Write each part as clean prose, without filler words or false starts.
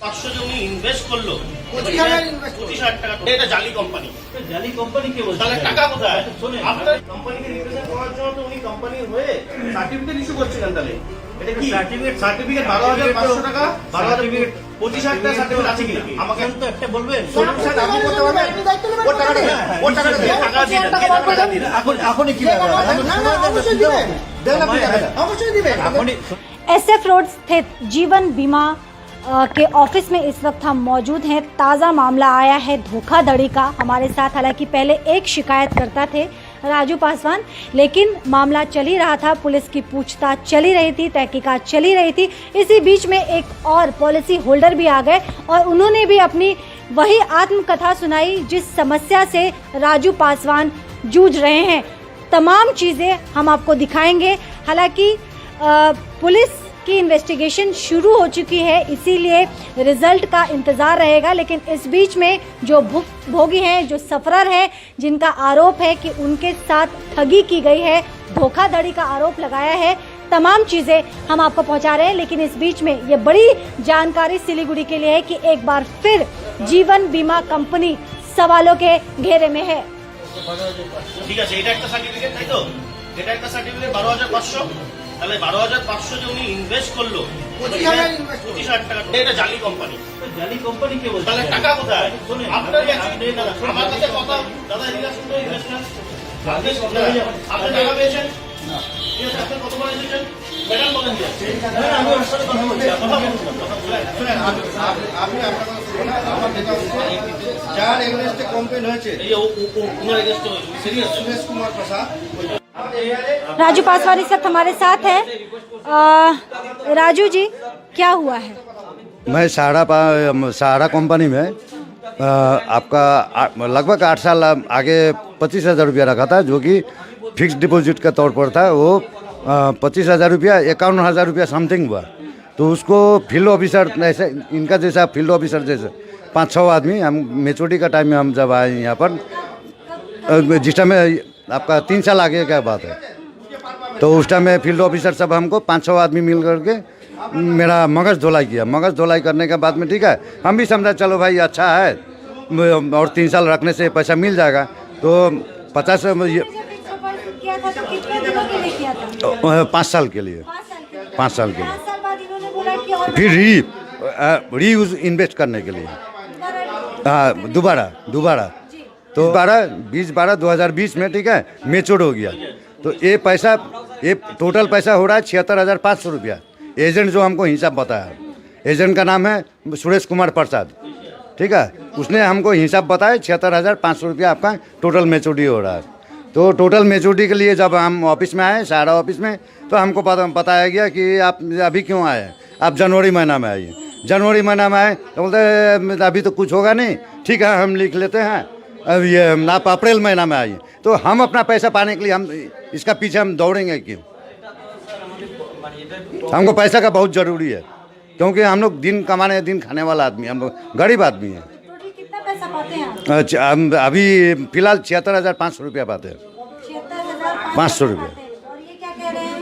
500 যে উনি ইনভেস্ট করলো 25,000 টাকা, এটা জালি কোম্পানি। জালি কোম্পানি কে বলছে? তাহলে টাকা কোথায়? আপনার কোম্পানিকে রিপ্রেজেন্ট করার জন্য তো উনি কোম্পানির হয়ে সার্টিফিকেট ইস্যু করছিলেন। তাহলে এটা কি সার্টিফিকেট 12,500 টাকা, 12,000 25,000 টাকা সার্টিফিকেট আছে কিনা আমাকে তো একটা বলবেন। স্যার আপনি করতে পারবেন, ও টাকা দেন, ও টাকা দেন, টাকা দিন, টাকা দিন। এখনই কি লাগবে? অবশ্যই দিবেন, অবশ্যই দিবেন। SF रोड स्थित जीवन बीमा के ऑफिस में इस वक्त हम मौजूद हैं। ताज़ा मामला आया है धोखाधड़ी का। हमारे साथ हालांकि पहले एक शिकायतकर्ता थे राजू पासवान, लेकिन मामला चल ही रहा था, पुलिस की पूछताछ चली रही थी, तहकीकात चली रही थी। इसी बीच में एक और पॉलिसी होल्डर भी आ गए और उन्होंने भी अपनी वही आत्मकथा सुनाई जिस समस्या से राजू पासवान जूझ रहे हैं। तमाम चीज़ें हम आपको दिखाएंगे। हालांकि पुलिस की इन्वेस्टिगेशन शुरू हो चुकी है, इसीलिए रिजल्ट का इंतज़ार रहेगा। लेकिन इस बीच में जो भोगी हैं, जो सफरर है, जिनका आरोप है कि उनके साथ ठगी की गई है, धोखाधड़ी का आरोप लगाया है, तमाम चीज़ें हम आपको पहुंचा रहे हैं। लेकिन इस बीच में ये बड़ी जानकारी सिलीगुड़ी के लिए है कि एक बार फिर जीवन बीमा कंपनी सवालों के घेरे में है। ঠিক আছে, এটা একটা সার্টিফিকেট, তাই তো? এটা একটা সার্টিফিকেট 12,500। তাহলে 12,500 যে উনি ইনভেস্ট করলো 25,000 টাকা, এটা জালি কোম্পানি। জালি কোম্পানি কে বলছে? তাহলে টাকা কোথায়? আপনার কাছে আমার কাছে কথা দাদা এদিকে আসুন তো, ইনভেস্টমেন্ট আপনি টাকা পেয়েছেন না? ঠিক আছে, আপনি কত করে এসেছেন ম্যাডাম বলেন যে আমি ওর সাথে কথা বলছি। শুনেন, আপনি আপনার কথা শুনুন। আমার যেটা হচ্ছে, যার এগেনস্টে কমপ্লেন হয়েছে, এই যে ওনার এগেইনস্টে সিরিয়াস সুরেশ কুমার প্রসাদ, राजू पासवान इस वक्त हमारे साथ है। राजू जी, क्या हुआ है? मैं सहारा कंपनी में आपका लगभग 8 साल आगे 25,000 रुपया रखा था, जो कि फिक्स डिपॉजिट के तौर पर था। वो 25,000 रुपया 51,000 रुपया समथिंग हुआ। तो उसको फील्ड ऑफिसर, ऐसे इनका जैसा फील्ड ऑफिसर जैसे 5-6 आदमी, हम मेचोरिटी का टाइम में हम जब आए यहाँ पर, जिस टाइम में आपका 3 साल आगे क्या बात है, तो उस टाइम में फील्ड ऑफिसर सब हमको 5-6 आदमी मिल करके मेरा मगज धुलाई किया। मगज धुलाई करने के बाद में ठीक है, हम भी समझा चलो भाई अच्छा है और 3 साल रखने से पैसा मिल जाएगा। तो 5 साल के लिए 5 साल के लिए फिर री यूज इन्वेस्ट करने के लिए, हाँ दोबारा तो 2020 में ठीक है मेच्योर हो गया। तो ये पैसा, ये टोटल पैसा हो रहा है 76,500 रुपया। एजेंट जो हमको हिसाब बताया, एजेंट का नाम है सुरेश कुमार प्रसाद, ठीक है, उसने हमको हिसाब बताया 76,500 रुपया आपका टोटल मेच्योरिटी हो रहा है। तो टोटल मेच्योरिटी के लिए जब हम ऑफिस में आए, सहारा ऑफिस में, तो हमको बताया गया कि आप अभी क्यों आए, आप जनवरी महीना में आइए। जनवरी महीना में आए तो बोलते अभी तो कुछ होगा नहीं, ठीक है हम लिख लेते हैं, अब ये आप अप्रैल महीना में आइए। तो हम अपना पैसा पाने के लिए हम इसका पीछे हम दौड़ेंगे क्यों? हमको पैसा का बहुत ज़रूरी है, क्योंकि हम लोग दिन कमाने दिन खाने वाला आदमी, हम लोग गरीब आदमी हैं। कितना पैसा पाते हैं आप? अच्छा, हम अभी फिलहाल 76,500 रुपया पाते हैं। 500 रुपया। और ये क्या कह रहे हैं?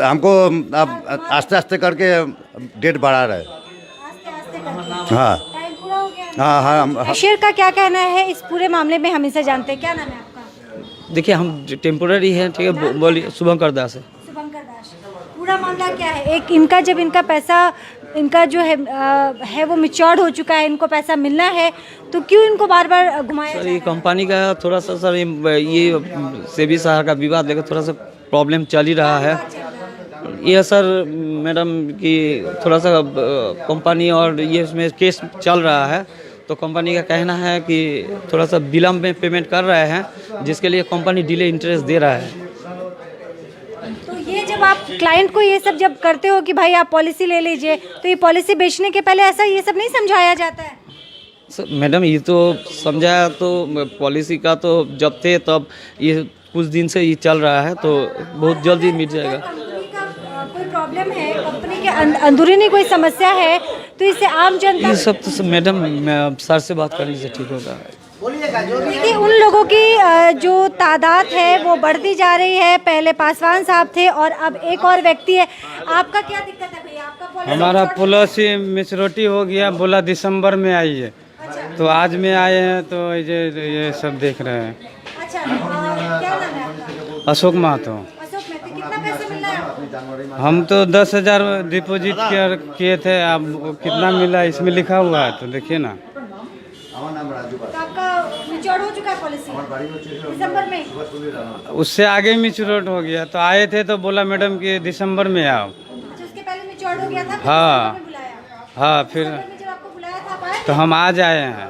हमको अब आस्ते आस्ते करके डेट बढ़ा रहे हैं। आस्ते करके हाँ टाइम पूरा हो गया। हाँ। कैशियर का क्या कहना है इस पूरे मामले में, हम इसे जानते हैं। क्या नाम है आपका? देखिए हम टेम्पोररी हैं, ठीक है, बोलिए। शुभंकर दास है। शुभंकर दास। पूरा मामला क्या है? एक इनका जब इनका पैसा, इनका जो है वो मैच्योर्ड हो चुका है, इनको पैसा मिलना है, तो क्यों इनको बार बार घुमाया सर जा ये रहा है? कंपनी का थोड़ा सा सर ये सेबी सहारा का विवाद लेकर थोड़ा सा प्रॉब्लम चल ही रहा है। ये सर मैडम कि थोड़ा सा कंपनी और ये इसमें केस चल रहा है, तो कंपनी का कहना है कि थोड़ा सा विलम्ब में पेमेंट कर रहे हैं, जिसके लिए कंपनी डिले इंटरेस्ट दे रहा है। तो ये जब आप क्लाइंट को ये सब जब करते हो कि भाई आप पॉलिसी ले लीजिए, तो ये पॉलिसी बेचने के पहले ऐसा ये सब नहीं समझाया जाता है? सर मैडम ये तो समझाया, तो पॉलिसी का तो जब थे तब, ये कुछ दिन से ये चल रहा है, तो बहुत जल्दी मिट जाएगा। कंपनी का कोई प्रॉब्लम है, कंपनी के अंदरूनी कोई समस्या है, तो इससे आम जनता, ये सब तो मैडम सर से बात करने से ठीक होगा। देखिए उन लोगों की जो तादाद है वो बढ़ती जा रही है। पहले पासवान साहब थे और अब एक और व्यक्ति है। आपका क्या दिक्कत है भैया? आपका हमारा पॉलिसी मेच्योरिटी हो गया, बोला दिसंबर में आइए, तो आज में आए हैं तो ये सब देख रहे हैं। अच्छा, क्या नाम है आपका? अशोक महतो। अशोक मेहता, कितना पैसा मिल रहा है आपको? हम तो 10,000 डिपॉजिट किए थे, अब कितना मिला इसमें लिखा हुआ है, तो देखिए ना। तो आपका मैच्योर हो चुका है पॉलिसी दिसंबर में? उससे आगे मैच्योर हो गया, तो आए थे तो बोला मैडम कि दिसंबर में आओ। अच्छा, उसके पहले मैच्योर हो गया था, फिर हाँ। दिसंबर में बुलाया। हाँ, फिर दिसंबर में जब आपको बुलाया था आप आए तो थे? हम आज आए हैं।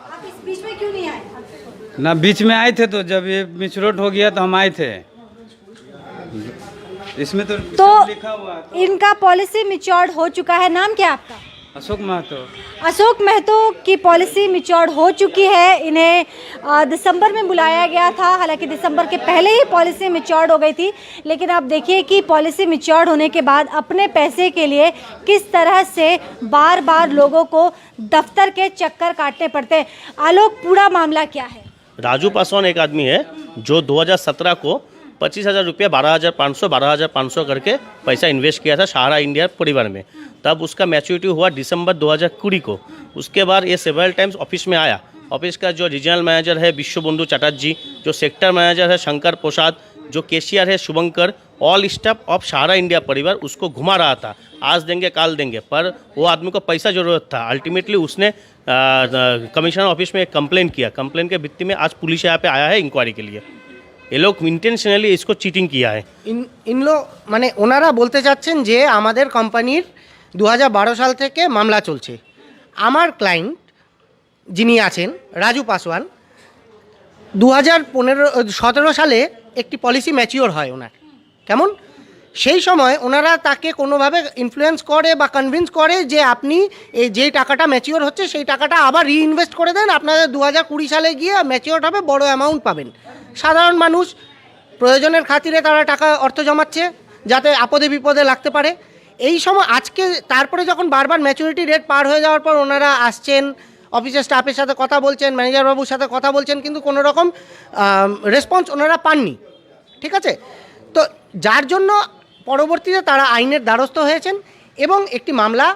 आप इस बीच में क्यों नहीं आए? ना बीच में आए थे, तो जब ये मैच्योर हो गया तो हम आए थे। इसमें तो सब लिखा हुआ है। तो इनका पॉलिसी मैच्योर हो चुका है। नाम क्या है आपका? अशोक महतो। अशोक महतो की पॉलिसी मैच्योर हो चुकी है। इन्हें दिसंबर में बुलाया गया था, हालांकि दिसंबर के पहले ही पॉलिसी मैच्योर हो गई थी, लेकिन आप देखिए कि पॉलिसी मैच्योर होने के बाद अपने पैसे के लिए किस तरह से बार बार लोगों को दफ्तर के चक्कर काटने पड़ते हैं। आलोक, पूरा मामला क्या है? राजू पासवान एक आदमी है जो 2017 को 25,000 रुपया 12,500 करके पैसा इन्वेस्ट किया था सहारा इंडिया परिवार में। तब उसका मैच्योरिटी हुआ दिसंबर 2020 को। उसके बाद ये सेवरल टाइम्स ऑफिस में आया। ऑफिस का जो रीजनल मैनेजर है विश्वबंधु चटर्जी, जो सेक्टर मैनेजर है शंकर प्रसाद, जो कैशियर है Shubhankar, all staff of Sahara India Pariwar उसको घुमा रहा था, आज देंगे काल देंगे, पर वो आदमी को पैसा ज़रूरत था। अल्टीमेटली उसने कमिश्नर ऑफिस में एक कंप्लेंट किया। कंप्लेन के भित्ति में आज पुलिस यहाँ पे आया है इंक्वायरी के लिए। ये लोग इंटेंशनली इसको चिटिंग किया है। इन लोग মানে ওনারা বলতে চাচ্ছেন যে আমাদের কোম্পানির 2012 সাল থেকে মামলা চলছে। আমার ক্লায়েন্ট যিনি আছেন রাজু পাসওয়ান 2017 সালে একটি পলিসি ম্যাচিওর হয় ওনার। কেমন? সেই সময় ওনারা তাকে কোনোভাবে ইনফ্লুয়েন্স করে বা কনভিন্স করে যে আপনি এই যেই টাকাটা ম্যাচিওর হচ্ছে সেই টাকাটা আবার রিইনভেস্ট করে দেন, আপনাদের 2020 সালে গিয়ে ম্যাচিওর হবে, বড় অ্যামাউন্ট পাবেন। সাধারণ মানুষ প্রয়োজনের খাতিরে তারা টাকা অর্থ জমাচ্ছে যাতে আপদে বিপদে লাগতে পারে। এই সময় আজকে তারপরে যখন বারবার ম্যাচুরিটি রেট পার হয়ে যাওয়ার পর ওনারা আসছেন, অফিসের স্টাফের সাথে কথা বলছেন, ম্যানেজার বাবুর সাথে কথা বলছেন, কিন্তু কোনো রকম রেসপন্স ওনারা পাননি। ঠিক আছে? তো যার জন্য পরবর্তীতে তারা আইনের দ্বারস্থ হয়েছেন এবং একটি মামলা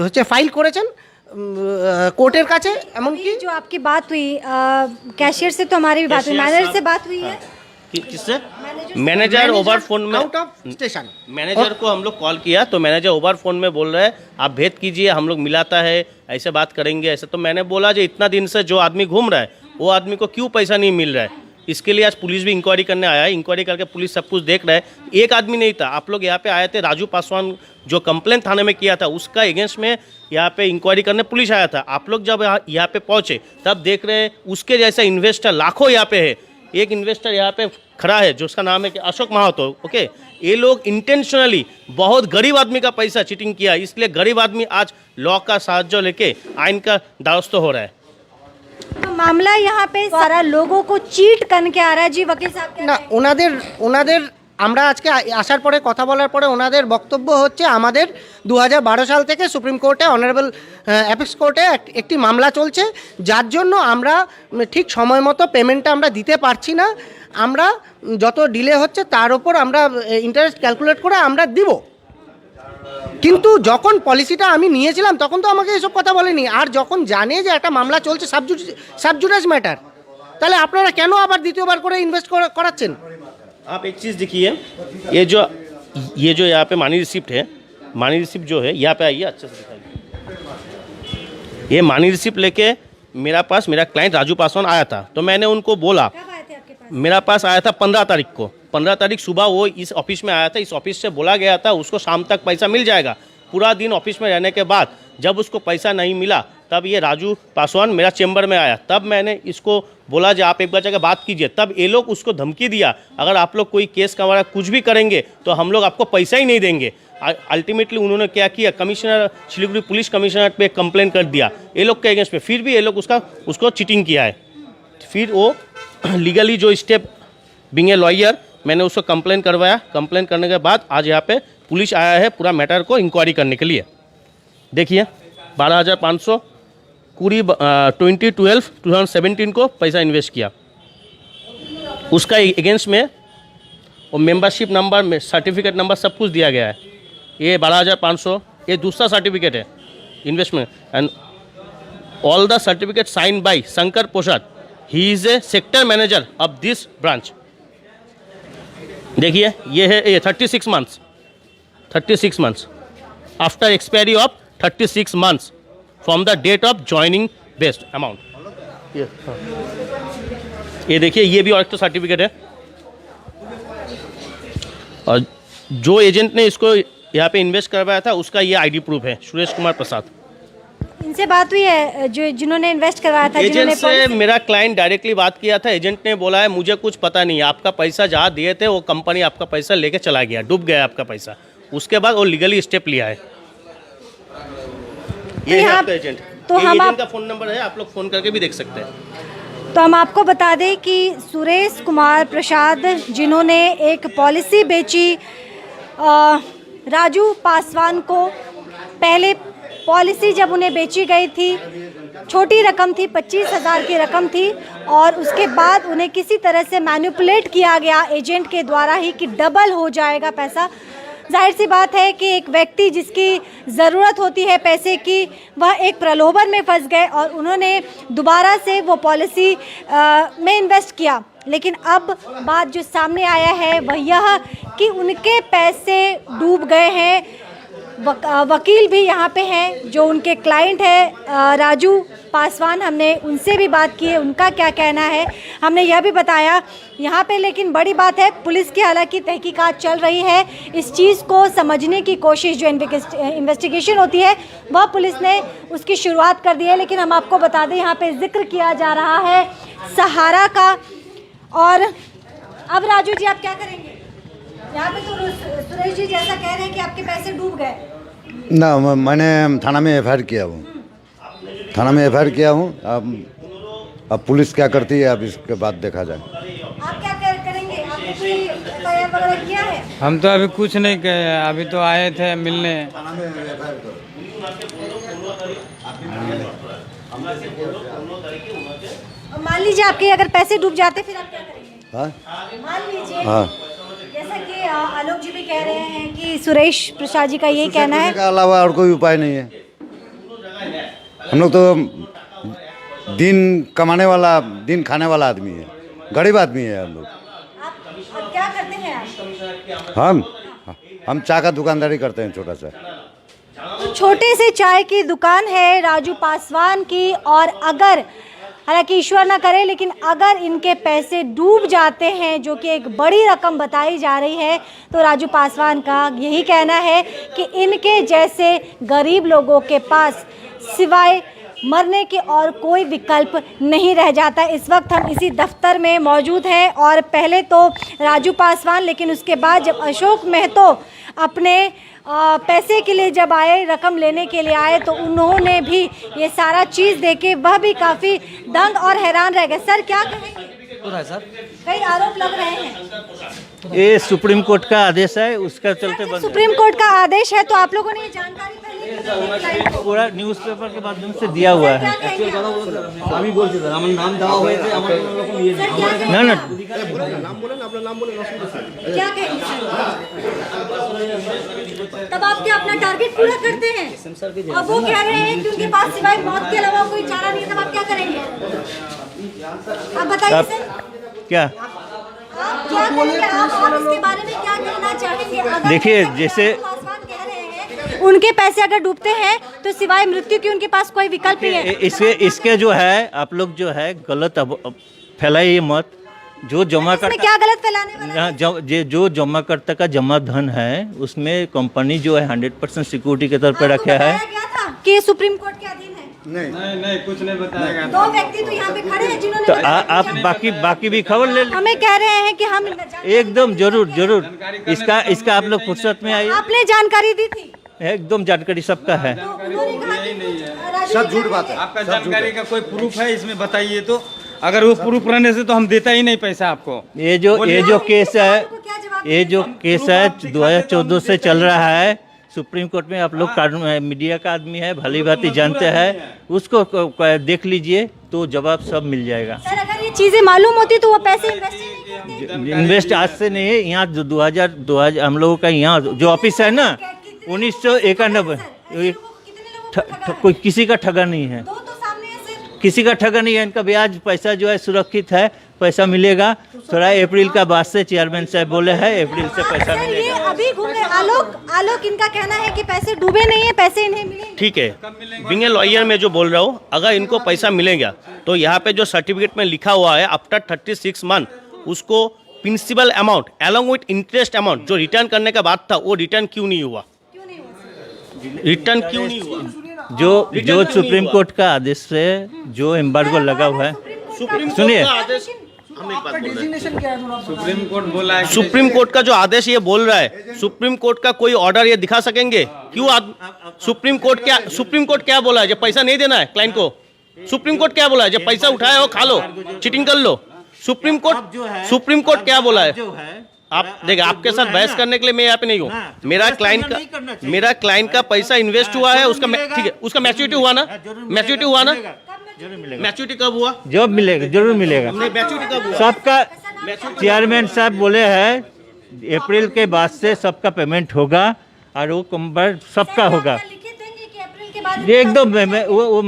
হচ্ছে ফাইল করেছেন कोर्टेर काছে। एमनकी जो आपकी बात हुई कैशियर से, तो हमारी भी बात हुई, मैनेजर से बात हुई है। किससे? मैनेजर ओवर फोन में आउट ऑफ स्टेशन मैनेजर को हम लोग कॉल किया तो मैनेजर ओवर फोन में बोल रहे हैं आप भेद कीजिए, हम लोग मिलाता है, ऐसे बात करेंगे ऐसे। तो मैंने बोला जो इतना दिन से जो आदमी घूम रहा है वो आदमी को क्यों पैसा नहीं मिल रहा है। इसके लिए आज पुलिस भी इंक्वायरी करने आया है। इंक्वायरी करके पुलिस सब कुछ देख रहा है। एक आदमी नहीं था, आप लोग यहाँ पे आए थे, राजू पासवान जो कंप्लेन थाने में किया था उसका अगेंस्ट में यहाँ पे इंक्वायरी करने पुलिस आया था। आप लोग जब यहाँ पे पहुँचे तब देख रहे हैं उसके जैसा इन्वेस्टर लाखों यहाँ पे है। एक इन्वेस्टर यहाँ पे खड़ा है जो उसका नाम है कि अशोक महतो। ओके, ये लोग इंटेंशनली बहुत गरीब आदमी का पैसा चीटिंग किया, इसलिए गरीब आदमी आज लॉ का साहाय्य लेके आइन का द्वारस्थ हो रहा है। तो मामला यहाँ पे सारा लोगों को चीट करके आ रहा है। जी वकील साहब, क्या না ওনাদের আমরা আজকে আসার পরে কথা বলার পরে ওনাদের বক্তব্য হচ্ছে আমাদের 2012 সাল থেকে সুপ্রিম কোর্টে অনারেবল অ্যাপিক্স কোর্টে একটি মামলা চলছে, যার জন্য আমরা ঠিক সময় মতো পেমেন্টটা আমরা দিতে পারছি না। আমরা যত ডিলে হচ্ছে তার উপর আমরা ইন্টারেস্ট ক্যালকুলেট করে আমরা দিব। কিন্তু যখন পলিসিটা আমি নিয়েছিলাম তখন তো আমাকে এসব কথা বলেনি। আর যখন জানে যে একটা মামলা চলছে সাবজুডিস ম্যাটার, তাহলে আপনারা কেন আবার দ্বিতীয়বার করে ইনভেস্ট করাচ্ছেন? आप एक चीज़ देखिए, ये जो यहाँ पे मनी रिसिप्ट है, मनी रिसिप्ट जो है यहाँ पे आइए अच्छे से दिखाइए। ये मनी रिसिप्ट लेके मेरा क्लाइंट राजू पासवान आया था। तो मैंने उनको बोला, कब आए थे आपके पास? मेरा पास आया था 15 तारीख को। 15 तारीख सुबह वो इस ऑफिस में आया था। इस ऑफिस से बोला गया था उसको शाम तक पैसा मिल जाएगा। पूरा दिन ऑफिस में रहने के बाद जब उसको पैसा नहीं मिला तब ये राजू पासवान मेरा चेंबर में आया। तब मैंने इसको बोला जो आप एक बार जाकर बात कीजिए। तब ये लोग उसको धमकी दिया अगर आप लोग कोई केस का कुछ भी करेंगे तो हम लोग आपको पैसा ही नहीं देंगे। अल्टीमेटली उन्होंने क्या किया, कमिश्नर सिलीगुड़ी पुलिस कमिश्नर पे कंप्लेन कर दिया ये लोग के अगेंस्ट पे। फिर भी ये लोग उसको चीटिंग किया है। फिर वो लीगली जो स्टेप बिंग ए लॉयर मैंने उसको कंप्लेन करवाया। कंप्लेन करने के बाद आज यहाँ पे पुलिस आया है पूरा मैटर को इंक्वायरी करने के लिए। देखिए 12,500 पूरी 2017 को पैसा इन्वेस्ट किया। उसका अगेंस्ट में वो मेंबरशिप नंबर में सर्टिफिकेट नंबर सब कुछ दिया गया है। ये 12,500, ये दूसरा सर्टिफिकेट है investment and all the certificate sign by Shankar Prasad, he is a sector manager of this branch. देखिए ये है ये 36 months after expiry of 36 months from the date of joining based amount. ये देखिए ये भी और एक तो सर्टिफिकेट है, और जो एजेंट ने इसको यहाँ पे इन्वेस्ट करवाया था उसका ये आईडी प्रूफ है, सुरेश कुमार प्रसाद। इनसे बात हुई है जो जिन्होंने इन्वेस्ट करवाया था? एजेंट जिन्होंने से मेरा क्लाइंट डायरेक्टली बात किया था। एजेंट ने बोला है मुझे कुछ पता नहीं, आपका पैसा जहाँ दिए थे वो कंपनी आपका पैसा लेके चला गया, डूब गया आपका पैसा। उसके बाद वो लीगली स्टेप लिया है। ये है आपका एजेंट, तो हम एजेंट का फ़ोन नंबर है, आप लोग फ़ोन करके भी देख सकते हैं। तो हम आपको बता दें कि सुरेश कुमार प्रसाद जिन्होंने एक पॉलिसी बेची राजू पासवान को, पहले पॉलिसी जब उन्हें बेची गई थी छोटी रकम थी, 25,000 की रकम थी, और उसके बाद उन्हें किसी तरह से मैनिपुलेट किया गया एजेंट के द्वारा ही कि डबल हो जाएगा पैसा। जाहिर सी बात है कि एक व्यक्ति जिसकी ज़रूरत होती है पैसे की, वह एक प्रलोभन में फंस गए और उन्होंने दोबारा से वो पॉलिसी में इन्वेस्ट किया। लेकिन अब बात जो सामने आया है वह यह कि उनके पैसे डूब गए हैं। वकील भी यहाँ पे हैं जो उनके क्लाइंट है राजू पासवान, हमने उनसे भी बात की है, उनका क्या कहना है हमने यह भी बताया यहाँ पे। लेकिन बड़ी बात है, पुलिस की हालांकि तहकीकात चल रही है, इस चीज़ को समझने की कोशिश जो इन्वेस्टिगेशन होती है वह पुलिस ने उसकी शुरुआत कर दी है। लेकिन हम आपको बता दें यहाँ पे जिक्र किया जा रहा है सहारा का। और अब राजू जी आप क्या करेंगे? यहाँ पे तो सुरेश जी जैसा कह रहे हैं कि आपके पैसे डूब गए। ना, मैंने थाना में एफआईआर किया हूँ, थाना में एफआईआर किया हूँ। अब पुलिस क्या करती है अब इसके बाद देखा जाए। आप क्या करेंगे? आपने कोई एफआईआर वगैरह किया है? हम तो अभी कुछ नहीं किए, अभी तो आए थे मिलने। मान लीजिए आपके अगर पैसे डूब जाते फिर आप क्या करेंगे? हाँ मान लीजिए हाँ, जैसा कि आलोक जी भी कह रहे हैं कि सुरेश प्रसाद जी का यही कहना है के अलावा और कोई उपाय नहीं है। हम लोग तो दिन कमाने वाला, दिन खाने वाला आदमी है, गरीब आदमी है हम लोग। आप क्या करते हैं आप? हम चाय का दुकानदारी करते हैं, छोटा सा। तो छोटे से चाय की दुकान है राजू पासवान की, और अगर हालांकि ईश्वर ना करे लेकिन अगर इनके पैसे डूब जाते हैं जो कि एक बड़ी रकम बताई जा रही है, तो राजू पासवान का यही कहना है कि इनके जैसे गरीब लोगों के पास सिवाय मरने के और कोई विकल्प नहीं रह जाता। इस वक्त हम इसी दफ्तर में मौजूद हैं और पहले तो राजू पासवान, लेकिन उसके बाद जब अशोक महतो अपने पैसे के लिए जब आए, रकम लेने के लिए आए, तो उन्होंने भी ये सारा चीज़ देखे वह भी काफ़ी दंग और हैरान रह गए। सर क्या कहेंगे? सर कई आरोप लग रहे हैं। ये सुप्रीम कोर्ट का आदेश है, उसका चलते बंद। सुप्रीम कोर्ट का आदेश है तो आप लोगों ने ये जानकारी पहले पूरा न्यूज़पेपर के माध्यम से दिया हुआ है। ना ना क्या कहेंगे तब आप क्या अपना टारगेट पूरा करते हैं? अब वो कह रहे हैं कि उनके पास सिवाय मौत के अलावा कोई चारा नहीं है, तब आप क्या करेंगे? आप बताइए सर, क्या आप क्या करेंगे? आप इसके बारे में क्या कहना चाहेंगे? अगर देखिए, जैसे पासवान कह रहे हैं उनके पैसे अगर डूबते हैं तो सिवाय मृत्यु के उनके पास कोई विकल्प नहीं है। इसके जो है आप लोग जो है गलत फैलाइए मत। जो जमा इसमें क्या गलत फैलाने वाला है? जो जमाकर्ता का जमा धन है उसमें कंपनी जो है 100% सिक्योरिटी के तौर पर आपको रखा है। बताया गया था कि ये सुप्रीम कोर्ट के अधीन है। नहीं कुछ नहीं बताएगा। दो व्यक्ति तो यहाँ पे खड़े हैं जिन्होंने तो आप बाकी भी खबर ले लें। हमें कह रहे हैं कि हम एकदम जरूर इसका आप लोग फुर्सत में आइए। आपने जानकारी दी थी? एकदम जानकारी सबका है। तो उन्होंने कहा कि सब झूठ बात है। आपका जानकारी का कोई प्रूफ है इसमें बताइए तो। अगर वो प्रूफ रहने से तो हम देता ही नहीं पैसा आपको। ये जो केस है, ये जो केस है 2014 से चल रहा है सुप्रीम कोर्ट में। आप लोग मीडिया का आदमी है, भली भांति जानते हैं, उसको देख लीजिए तो जवाब सब मिल जाएगा। सर अगर ये चीजें मालूम होती तो वो पैसे इन्वेस्ट नहीं करते। इन्वेस्ट आज से नहीं है, यहाँ 2000 हम लोगों का यहाँ जो ऑफिस है ना, 1991 कोई किसी का ठगा नहीं है, दो तो सामने है सर। किसी का ठगा नहीं है। इनका ब्याज पैसा जो है सुरक्षित है, पैसा मिलेगा। थोड़ा अप्रैल का बाद से चेयरमैन साहब बोले हैं अप्रैल से पैसा सर ये मिलेगा। अभी घूम रहे आलोक इनका कहना है कि पैसे डूबे नहीं है, पैसे इन्हें मिले। ठीक है, बिंग ए लॉयर में जो बोल रहा हूँ, अगर इनको पैसा मिलेगा तो यहाँ पे जो सर्टिफिकेट में लिखा हुआ है आफ्टर 36 मंथ उसको principal amount along with interest amount जो रिटर्न करने का बात था वो रिटर्न क्यों नहीं हुआ? रिटर्न क्यों नहीं हुआ? जो सुप्रीम कोर्ट का आदेश से जो एम्बार्गो लगा हुआ है, सुप्रीम सुनिए। कोर्ट का आदेश, हम एक बात बोल रहे हैं, सुप्रीम कोर्ट बोला है कि सुप्रीम कोर्ट का जो आदेश ये बोल रहा है, सुप्रीम कोर्ट का कोई ऑर्डर ये दिखा सकेंगे क्यों? सुप्रीम कोर्ट क्या बोला है? जब पैसा नहीं देना है क्लाइंट को, सुप्रीम कोर्ट क्या बोला है? जब पैसा उठाए हो खा लो, चीटिंग कर लो। सुप्रीम कोर्ट क्या बोला है? आप देखिए, आपके साथ बहस करने के लिए मैं यहाँ पे नहीं हूँ। मेरा क्लाइंट का पैसा इन्वेस्ट हुआ है, उसका ठीक है, उसका मैच्योरिटी हुआ ना? मैच्योरिटी हुआ ना? मैच्योरिटी कब हुआ? जब मिलेगा जरूर मिलेगा। मैच्योरिटी कब हुआ? सबका चेयरमैन साहब बोले हैं अप्रैल के बाद से सबका पेमेंट होगा और वो कंबर सबका होगा। लिखित देंगे कि अप्रैल के बाद ये एकदम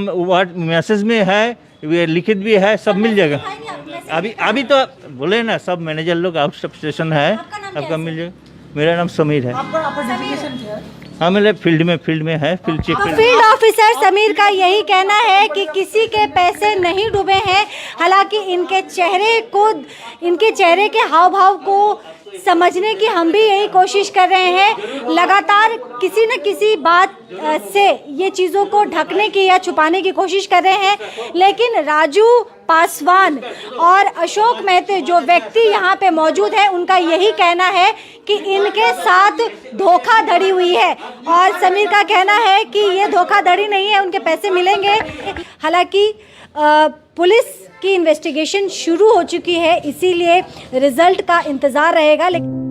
वो मैसेज में है, ये लिखित भी है, सब मिल जाएगा। अभी तो बोले ना सब मैनेजर लोग आउट ऑफ स्टेशन है, आपका मिल जाएगा। मेरा नाम समीर है। हाँ, मेरे फील्ड में है, field chief. Field officer Sameer का यही कहना है कि किसी के पैसे नहीं डूबे हैं। हालांकि इनके चेहरे के हाव भाव को समझने की हम भी यही कोशिश कर रहे हैं। लगातार किसी न किसी बात से ये चीज़ों को ढकने की या छुपाने की कोशिश कर रहे हैं, लेकिन राजू पासवान और अशोक मेहते जो व्यक्ति यहाँ पे मौजूद है, उनका यही कहना है कि इनके साथ धोखाधड़ी हुई है। और समीर का कहना है कि ये धोखाधड़ी नहीं है, उनके पैसे मिलेंगे। हालांकि पुलिस की इन्वेस्टिगेशन शुरू हो चुकी है, इसीलिए रिजल्ट का इंतज़ार रहेगा। लेकिन